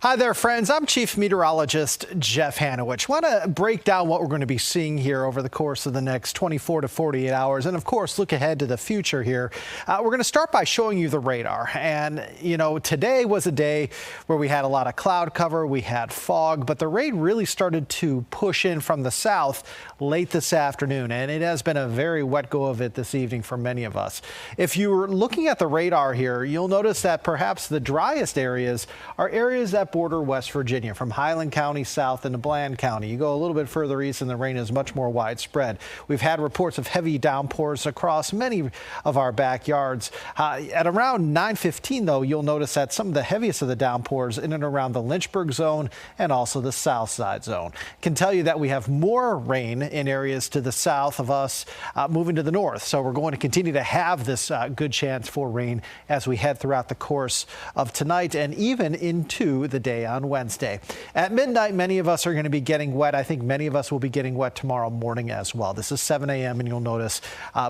Hi there, friends. I'm Chief Meteorologist Jeff Haniewich. Want to break down what we're going to be seeing here over the course of the next 24 to 48 hours, and of course, look ahead to the future here. We're going to start by showing you the radar. And, you know, today was a day where we had a lot of cloud cover, we had fog, but the rain really started to push in from the south late this afternoon, and it has been a very wet go of it this evening for many of us. If you're looking at the radar here, you'll notice that perhaps the driest areas are areas that border West Virginia, from Highland County south into Bland County. You go a little bit further east and the rain is much more widespread. We've had reports of heavy downpours across many of our backyards. At around 9:15, though, you'll notice that some of the heaviest of the downpours in and around the Lynchburg zone and also the south side zone. Can tell you that we have more rain in areas to the south of us moving to the north. So we're going to continue to have this good chance for rain as we head throughout the course of tonight and even into the day on Wednesday. At midnight, many of us are going to be getting wet. I think many of us will be getting wet tomorrow morning as well. This is 7 a.m. and you'll notice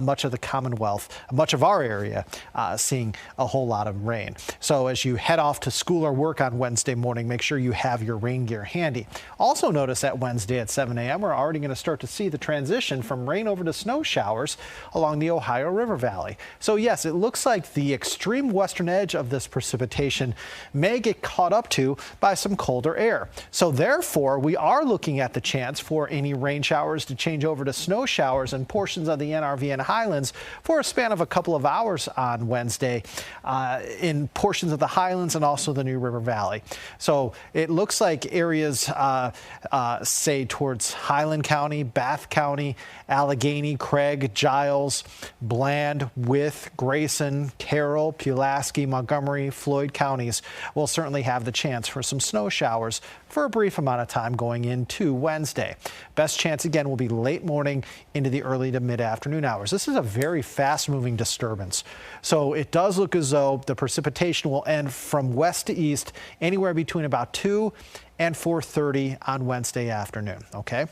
much of the Commonwealth, much of our area, seeing a whole lot of rain. So as you head off to school or work on Wednesday morning, make sure you have your rain gear handy. Also notice that Wednesday at 7 a.m. we're already going to start to see the transition from rain over to snow showers along the Ohio River Valley. So yes, it looks like the extreme western edge of this precipitation may get caught up to by some colder air. So therefore, we are looking at the chance for any rain showers to change over to snow showers in portions of the NRV and Highlands for a span of a couple of hours on Wednesday in portions of the Highlands and also the New River Valley. So it looks like areas, say towards Highland County, Bath County, Allegheny, Craig, Giles, Bland, Wythe, Grayson, Carroll, Pulaski, Montgomery, Floyd counties will certainly have the chance for some snow showers for a brief amount of time going into Wednesday. Best chance again will be late morning into the early to mid-afternoon hours. This is a very fast-moving disturbance, so it does look as though the precipitation will end from west to east anywhere between about 2 and 4:30 on Wednesday afternoon. Okay.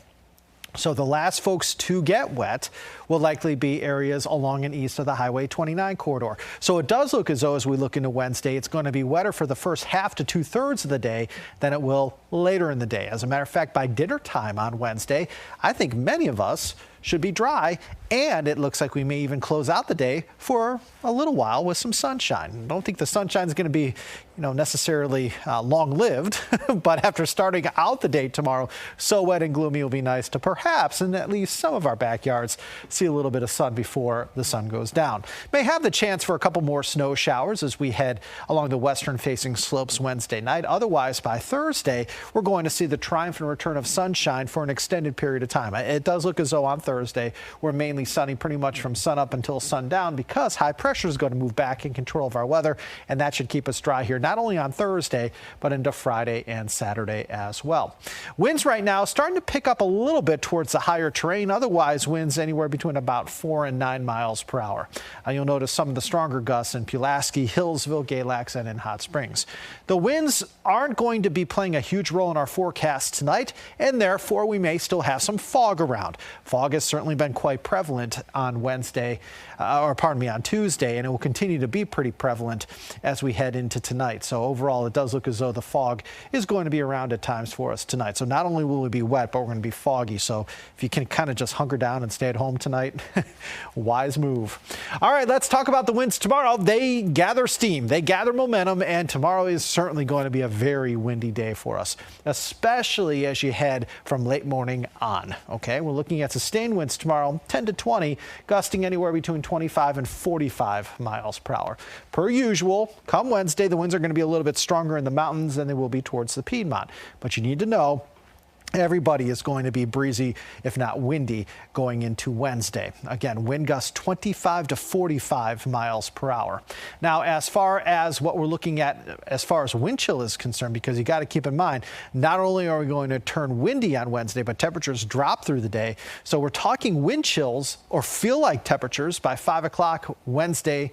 So the last folks to get wet will likely be areas along and east of the Highway 29 corridor. So it does look as though as we look into Wednesday, it's going to be wetter for the first half to 2/3 of the day than it will later in the day. As a matter of fact, by dinner time on Wednesday, I think many of us should be dry, and it looks like we may even close out the day for a little while with some sunshine. I don't think the sunshine is going to be, necessarily long-lived, but after starting out the day tomorrow so wet and gloomy, it'll be nice to perhaps, in at least some of our backyards, see a little bit of sun before the sun goes down. May have the chance for a couple more snow showers as we head along the western-facing slopes Wednesday night. Otherwise, by Thursday, we're going to see the triumphant return of sunshine for an extended period of time. It does look as though on Thursday, we're mainly sunny pretty much from sunup until sundown because high pressure is going to move back in control of our weather, and that should keep us dry here, not only on Thursday, but into Friday and Saturday as well. Winds right now starting to pick up a little bit towards the higher terrain. Otherwise, winds anywhere between about 4 and 9 miles per hour. You'll notice some of the stronger gusts in Pulaski, Hillsville, Galax, and in Hot Springs. The winds aren't going to be playing a huge role in our forecast tonight, and therefore we may still have some fog around. Fog has certainly been quite prevalent on Wednesday, on Tuesday, and it will continue to be pretty prevalent as we head into tonight. So overall, it does look as though the fog is going to be around at times for us tonight. So not only will we be wet, but we're going to be foggy. So if you can kind of just hunker down and stay at home tonight, wise move. All right, let's talk about the winds tomorrow. They gather steam, they gather momentum, and tomorrow is certainly going to be a very windy day for us, especially as you head from late morning on. Okay, we're looking at sustained winds tomorrow, 10 to 20, gusting anywhere between 25 and 45 miles per hour. Per usual, come Wednesday, the winds are going to be a little bit stronger in the mountains than they will be towards the Piedmont. But you need to know everybody is going to be breezy, if not windy, going into Wednesday. Again, wind gusts 25 to 45 miles per hour. Now, as far as what we're looking at as far as wind chill is concerned, because you got to keep in mind, not only are we going to turn windy on Wednesday, but temperatures drop through the day. So we're talking wind chills or feel like temperatures by 5 o'clock Wednesday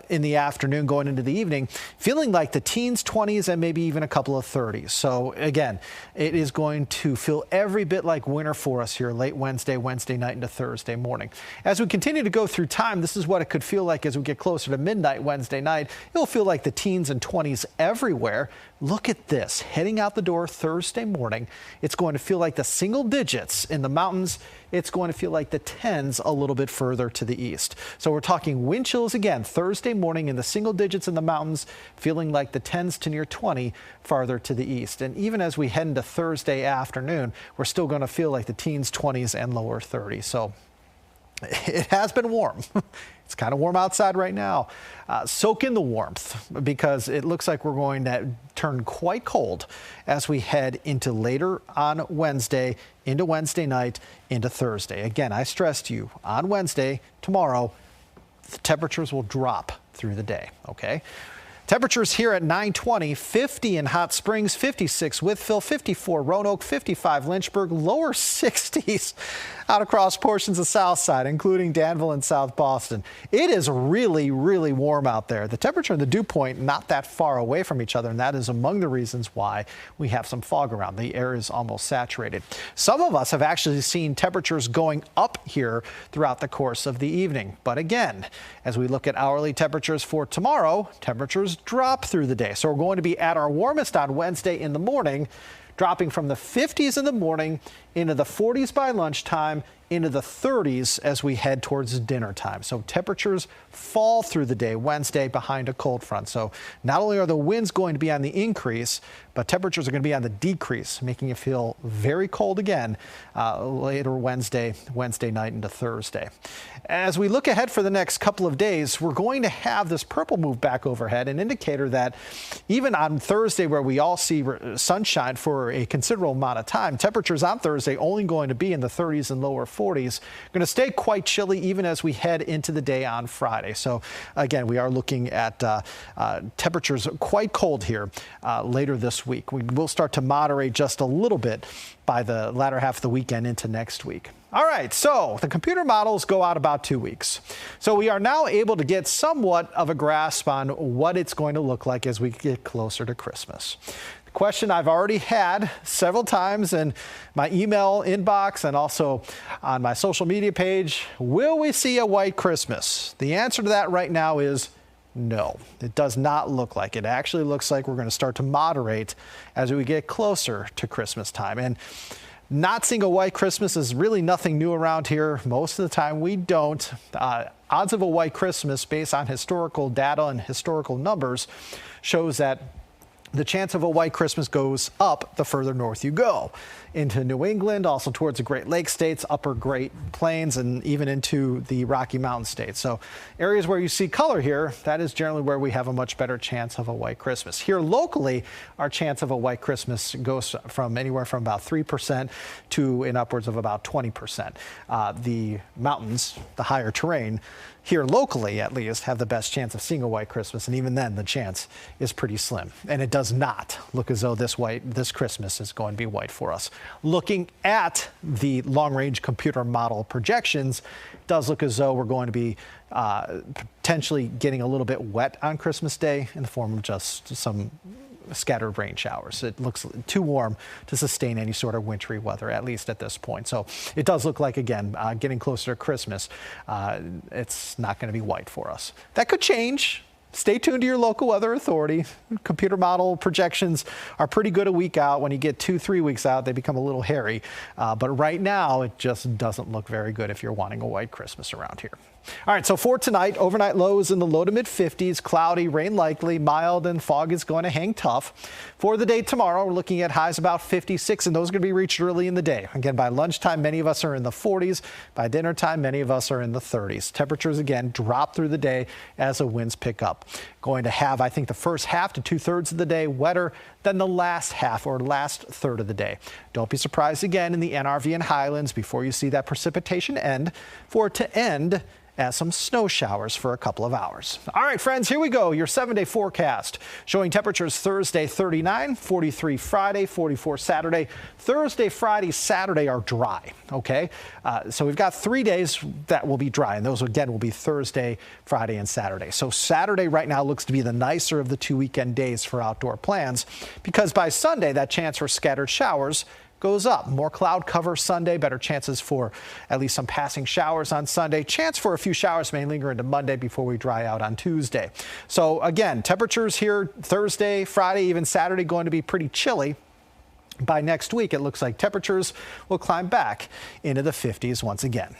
in the afternoon going into the evening, feeling like the teens, 20s, and maybe even a couple of 30s. So again, it is going to feel every bit like winter for us here late Wednesday night into Thursday morning. As we continue to go through time, this is what it could feel like as we get closer to midnight Wednesday night. It'll feel like the teens and 20s everywhere. Look at this. Heading out the door Thursday morning, it's going to feel like the single digits in the mountains. It's going to feel like the tens a little bit further to the east. So we're talking wind chills again Thursday morning in the single digits in the mountains, feeling like the tens to near 20 farther to the east. And even as we head into Thursday afternoon, we're still going to feel like the teens, 20s and lower 30s. So it has been warm. It's kind of warm outside right now. Soak in the warmth because it looks like we're going to turn quite cold as we head into later on Wednesday, into Wednesday night, into Thursday. Again, I stress to you on Wednesday, tomorrow, the temperatures will drop through the day. Okay. Temperatures here at 9:20, 50 in Hot Springs, 56 Wytheville, 54 Roanoke, 55 Lynchburg, lower 60s out across portions of South Side, including Danville and South Boston. It is really, really warm out there. The temperature and the dew point not that far away from each other, and that is among the reasons why we have some fog around. The air is almost saturated. Some of us have actually seen temperatures going up here throughout the course of the evening. But again, as we look at hourly temperatures for tomorrow, temperatures drop through the day. So we're going to be at our warmest on Wednesday in the morning, dropping from the 50s in the morning into the 40s by lunchtime, into the 30s as we head towards dinner time. So temperatures fall through the day Wednesday behind a cold front. So not only are the winds going to be on the increase, but temperatures are going to be on the decrease, making it feel very cold again later Wednesday night into Thursday. As we look ahead for the next couple of days, we're going to have this purple move back overhead, an indicator that even on Thursday, where we all see sunshine for a considerable amount of time, temperatures on Thursday only going to be in the 30s and lower 40s, going to stay quite chilly even as we head into the day on Friday. So again, we are looking at temperatures quite cold here later this week. We will start to moderate just a little bit by the latter half of the weekend into next week. All right, so the computer models go out about 2 weeks. So we are now able to get somewhat of a grasp on what it's going to look like as we get closer to Christmas. The question I've already had several times in my email inbox and also on my social media page, will we see a white Christmas? The answer to that right now is no, it does not look like it. It actually looks like we're going to start to moderate as we get closer to Christmas time. And not seeing a white Christmas is really nothing new around here. Most of the time we don't. Odds of a white Christmas based on historical data and historical numbers shows that the chance of a white Christmas goes up the further north you go. Into New England, also towards the Great Lakes states, upper Great Plains, and even into the Rocky Mountain states. So areas where you see color here, that is generally where we have a much better chance of a white Christmas. Here locally, our chance of a white Christmas goes from anywhere from about 3% to in upwards of about 20%. The mountains, the higher terrain, here locally at least, have the best chance of seeing a white Christmas, and even then the chance is pretty slim. And it does not look as though this Christmas is going to be white for us. Looking at the long-range computer model projections, it does look as though we're going to be potentially getting a little bit wet on Christmas Day in the form of just some scattered rain showers. It looks too warm to sustain any sort of wintry weather, at least at this point. So it does look like, again, getting closer to Christmas, it's not going to be white for us. That could change. Stay tuned to your local weather authority. Computer model projections are pretty good a week out. When you get 2-3 weeks out, they become a little hairy. But right now, it just doesn't look very good if you're wanting a white Christmas around here. All right, so for tonight, overnight lows in the low to mid 50s, cloudy, rain likely, mild, and fog is going to hang tough. For the day tomorrow, we're looking at highs about 56, and those are going to be reached early in the day. Again, by lunchtime, many of us are in the 40s. By dinner time, many of us are in the 30s. Temperatures, again, drop through the day as the winds pick up. Going to have, I think, the first half to 2/3 of the day wetter than the last half or last third of the day. Don't be surprised again in the NRV and Highlands before you see that precipitation end, for it to end as some snow showers for a couple of hours. All right, friends, here we go. Your 7-day forecast showing temperatures Thursday 39, 43 Friday, 44 Saturday. Thursday, Friday, Saturday are dry. OK, so we've got 3 days that will be dry, and those again will be Thursday, Friday and Saturday. So Saturday right now looks to be the nicer of the 2 weekend days for outdoor plans, because by Sunday that chance for scattered showers goes up. More cloud cover Sunday, better chances for at least some passing showers on Sunday. Chance for a few showers may linger into Monday before we dry out on Tuesday. So again, temperatures here Thursday, Friday, even Saturday going to be pretty chilly. By next week, it looks like temperatures will climb back into the 50s once again.